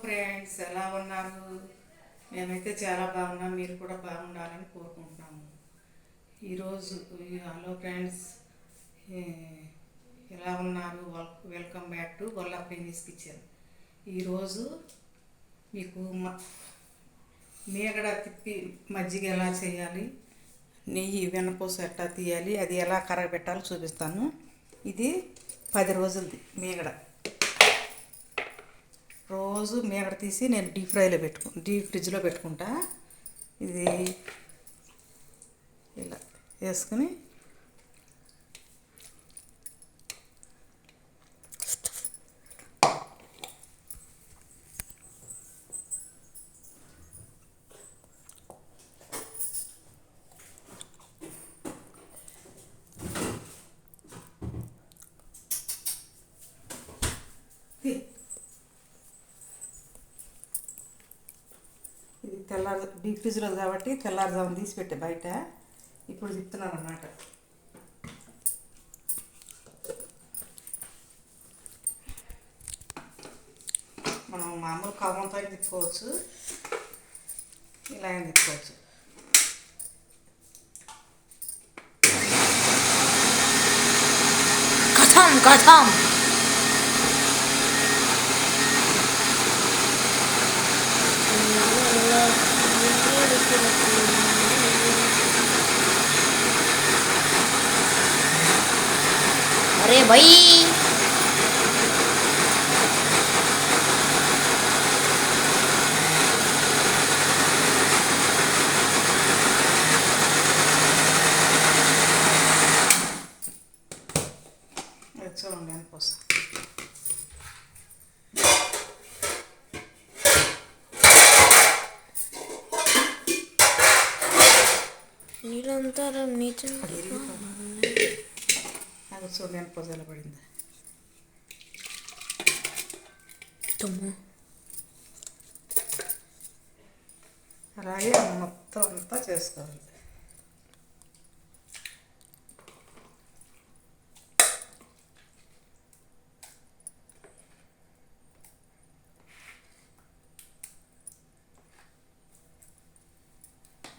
Friends, ఎలా ఉన్నారు? మేమైతే చాలా బాగున్నాం. మీరు కూడా బాగుండాలని కోరుకుంటున్నాము. ఈరోజు హలో ఫ్రెండ్స్, ఎలా ఉన్నారు? Welcome back to vallabaneni's kitchen. ఈరోజు మీకు మీగడ తిప్పి మజ్జిగ ఎలా చేయాలి, నెయ్యి వెన్నపూస ఎట్లా తీయాలి, అది ఎలా కరగబెట్టాలో చూపిస్తాను. ఇది 10 రోజులది మీగడ. రోజు మీగడ తీసి నేను డీప్ ఫ్రిడ్జ్లో పెట్టుకుంటా. ఇది ఇలా వేసుకుని ఇది డీప్ ఫ్రిడ్జ్లో కాబట్టి తెల్లారుజామున తీసి పెట్టే బయట. ఇప్పుడు చెప్తున్నాను అన్నమాట. మనం మామూలు కవ్వంతో తిప్పుకోవచ్చు, ఇలా తిప్పుకోవచ్చు. కథం अरे भाई చూడండి అనిపోస్తా. నిరంతరం నీచం అది చూడండి అనిపోస ఎలా పడింది. అలాగే మొత్తం అంతా చేసుకోవాలి.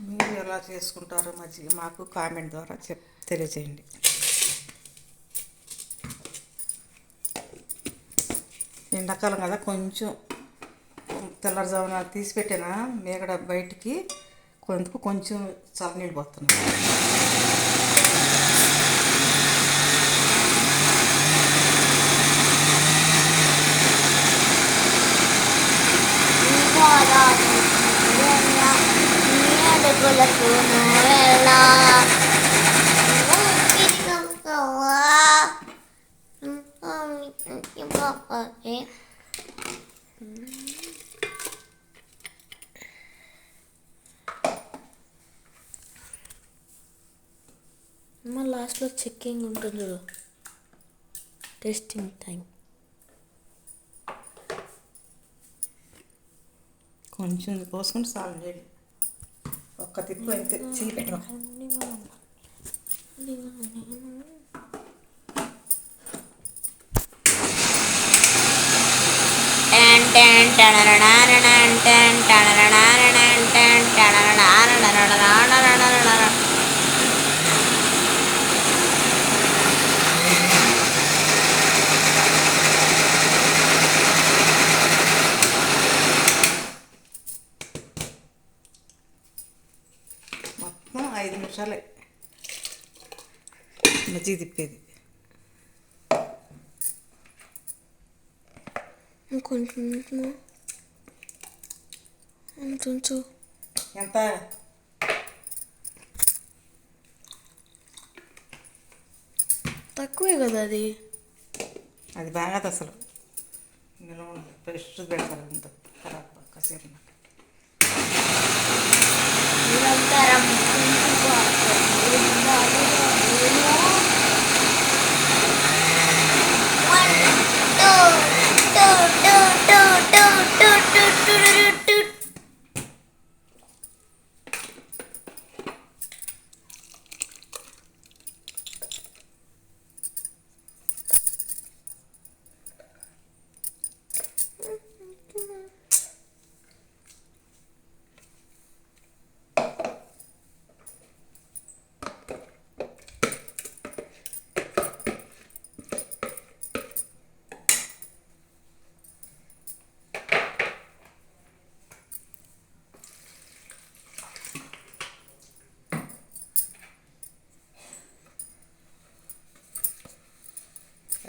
మీరు ఎలా చేసుకుంటారో మజ్జిగ మాకు కామెంట్ ద్వారా తెలియజేయండి. ఎండాకాలం కదా, కొంచెం తెల్లవారుజామున తీసి పెట్టిన మీగడ బయటికి కొంచెం చల్లనీళ్ళు పోతున్నాను. మా లాస్ట్లో చెక్కింగ్ ఉంటుంది చూడు, టెస్టింగ్ టైం. కొంచెం పోసుకుంటే చాలు నీళ్ళు. ఒక్క తిప్పు అయితే చెయ్యి పెట్టు. మొత్తం 5 నిమిషాలే మజ్జిగ తిప్పేది. కొంచెం ఎంత తక్కువే కదా అది బాగా అసలు నిలవ ఫ్రెష్ పెడతారు. అంత ఖరాబ్ కాసేపు నిరంతరం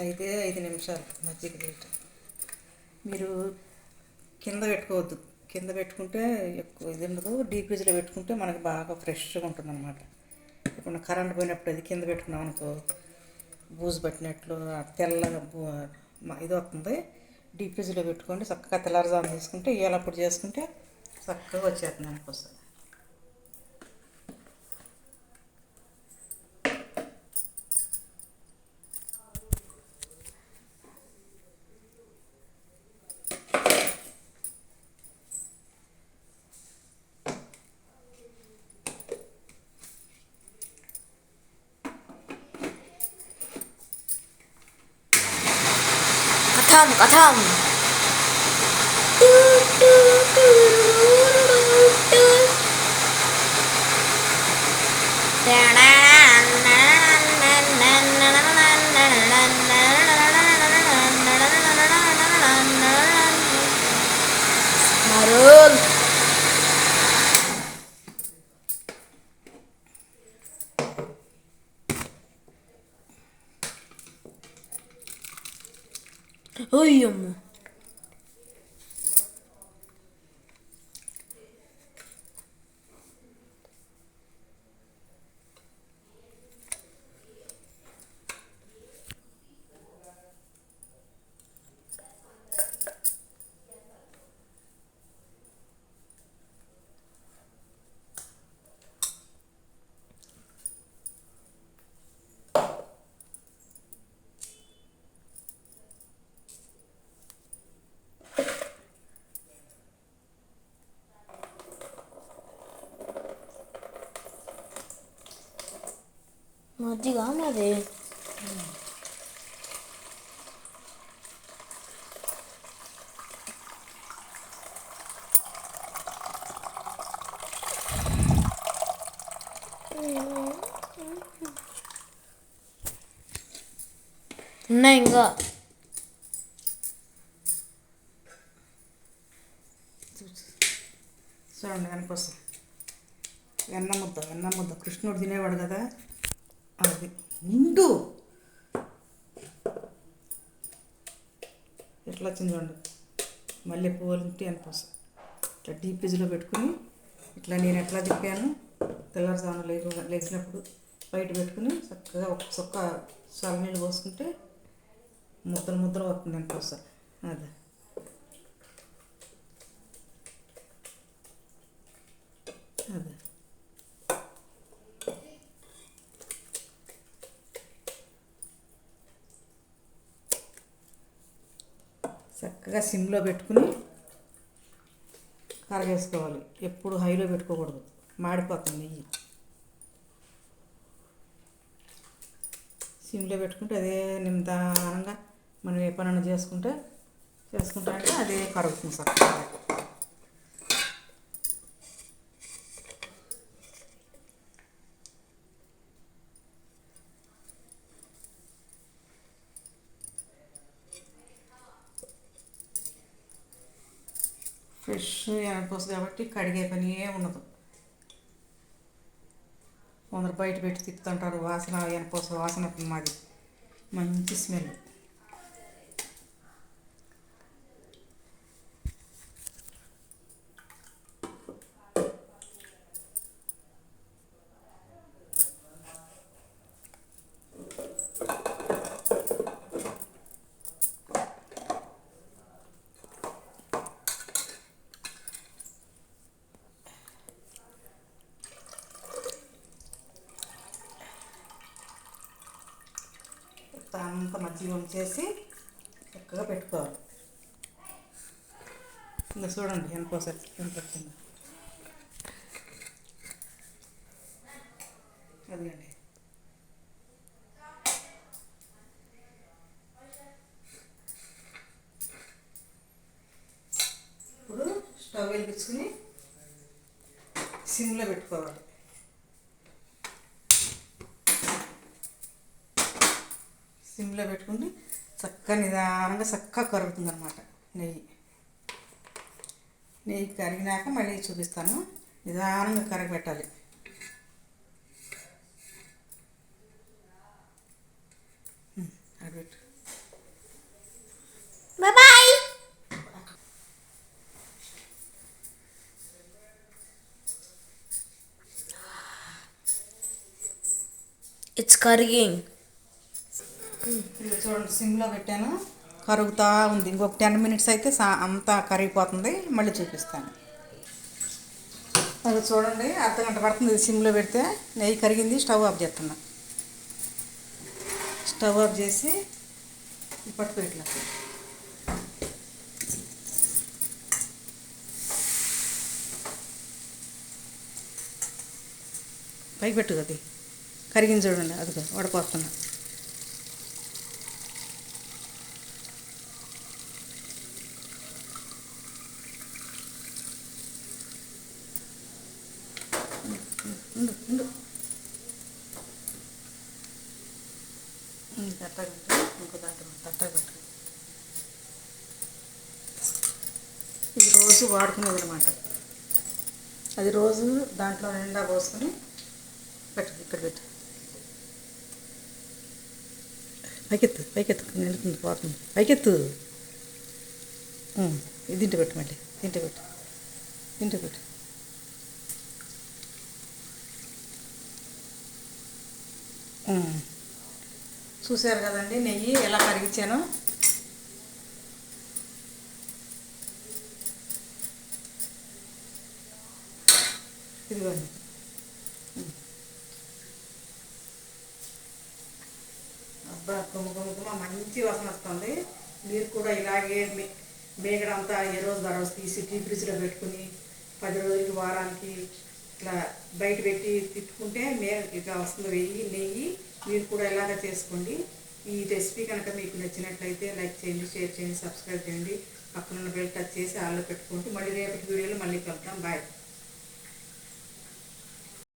5 నిమిషాలు మజ్జిగ హీట్. మీరు కింద పెట్టుకోవద్దు, కింద పెట్టుకుంటే ఎక్కువ ఇది ఉండదు. డీప్ ఫ్రిడ్జ్లో పెట్టుకుంటే మనకి బాగా ఫ్రెష్గా ఉంటుంది అనమాట. ఇప్పుడు కరెంట్ పోయినప్పుడు అది కింద పెట్టుకున్నాం అనుకో బూజు పట్టినట్లు తెల్లగా ఇది వస్తుంది. డీప్ ఫ్రిడ్జ్లో పెట్టుకోండి, చక్కగా తెల్లారుజాము తీసుకుంటే ఇవాళప్పుడు చేసుకుంటే చక్కగా వచ్చేస్తుంది అనిపిస్తుంది. కథం Marul. Uyum. మజ్జిగ మాది ఉన్నాయి ఇంకా చూడండి దానికోసం వెన్న ముద్ద కృష్ణుడు తినేవాడు కదా, అది నిండు ఎట్లా వచ్చింది చూడండి. మళ్ళీ పువ్వులు ఉంటే అనిపిస్తుంది. ఇట్లా డీప్ ఫ్రిడ్జ్లో పెట్టుకుని ఇట్లా నేను ఎట్లా తిప్పాను తెల్లారుజామున లేచినప్పుడు బయట పెట్టుకుని చక్కగా ఒక చొక్క చల్లనీళ్ళు పోసుకుంటే ముద్దలు వస్తుంది అనిపిస్తుంది. అదే అదే చక్కగా సిమ్లో పెట్టుకుని కరగేసుకోవాలి. ఎప్పుడు హైలో పెట్టుకోకూడదు, మాడిపోతుంది నెయ్యి. సిమ్లో పెట్టుకుంటే అదే నిదానంగా మనం ఏ పనైనా చేసుకుంటే అంటే అదే కరుగుతుంది చక్కగా. ఫ్రెష్ ఎనపోసు కాబట్టి కడిగే పని ఉండదు. కొందరు బయట పెట్టి తిప్పుతుంటారు, వాసన ఎనపోసు వాసన వస్తుంది. మాది మంచి స్మెల్. అంతా మజ్జిగ ఉంచేసి చక్కగా పెట్టుకోవాలి. ఇంకా చూడండి ఎనపోస ఎంత వచ్చిందో. అదిగండి. ఇప్పుడు స్టవ్ వెలిగించుకుని సిమ్లో పెట్టుకోవాలి. సిమ్లో పెట్టుకుని చక్కగా నిదానంగా చక్కగా కరుగుతుంది అనమాట నెయ్యి కరిగినాక మళ్ళీ చూపిస్తాను. నిదానంగా కరగబెట్టాలి. అడబెట్టు. ఇట్స్ కరిగింగ్. ఇది చూడండి, సిమ్లో పెట్టాను, కరుగుతూ ఉంది. ఇంకొక 10 మినిట్స్ అయితే అంతా కరిగిపోతుంది. మళ్ళీ చూపిస్తాను. అది చూడండి, అర్ధగంట పడుతుంది ఇది సిమ్లో పెడితే. నెయ్యి కరిగింది. స్టవ్ ఆఫ్ చేస్తున్నా. స్టవ్ ఆఫ్ చేసి పట్టుకో ఇట్లా. పైకి పెట్టు, అది కరిగింది చూడండి. అదిగో వడపోస్తున్నా. ఉండు ఉండు. తట్టగా ఇంకో దాంట్లో తట్టగా పెట్టు. ఇది రోజు వాడుకునేది అనమాట. అది రోజు దాంట్లో నిండా పోసుకొని పెట్టు. ఇక్కడ పెట్టు. పైకెత్తు పైకెత్తు, నిండుతుంది, పోతుంది. పైకెత్తు. ఇది తింటే పెట్టు, మళ్ళీ తింటే పెట్టు, తింటే పెట్టు. చూసారు కదండి నెయ్యి ఎలా కరిగించానో. ఇదిగోండి. అబ్బా, గుమ్మ గుమ్మ గుమ్మ మంచి వాసన వస్తుంది. మీరు కూడా ఇలాగే మేగడంతా ఏ రోజు ఆ రోజు తీసి డీప్ ఫ్రిడ్జ్లో పెట్టుకుని 10 రోజులకి, వారానికి ఇట్లా బయట పెట్టి తిట్టుకుంటే ఇట్లా వస్తుంది నెయ్యి. మీరు కూడా ఇలాగ చేసుకోండి. ఈ రెసిపీ కనుక మీకు నచ్చినట్లయితే లైక్ చేయండి, షేర్ చేయండి, సబ్స్క్రైబ్ చేయండి. పక్కన బెల్ టచ్ చేసి ఆల్లో పెట్టుకుంటూ మళ్ళీ రేపటి వీడియోలో మళ్ళీ కలుద్దాం. బాయ్.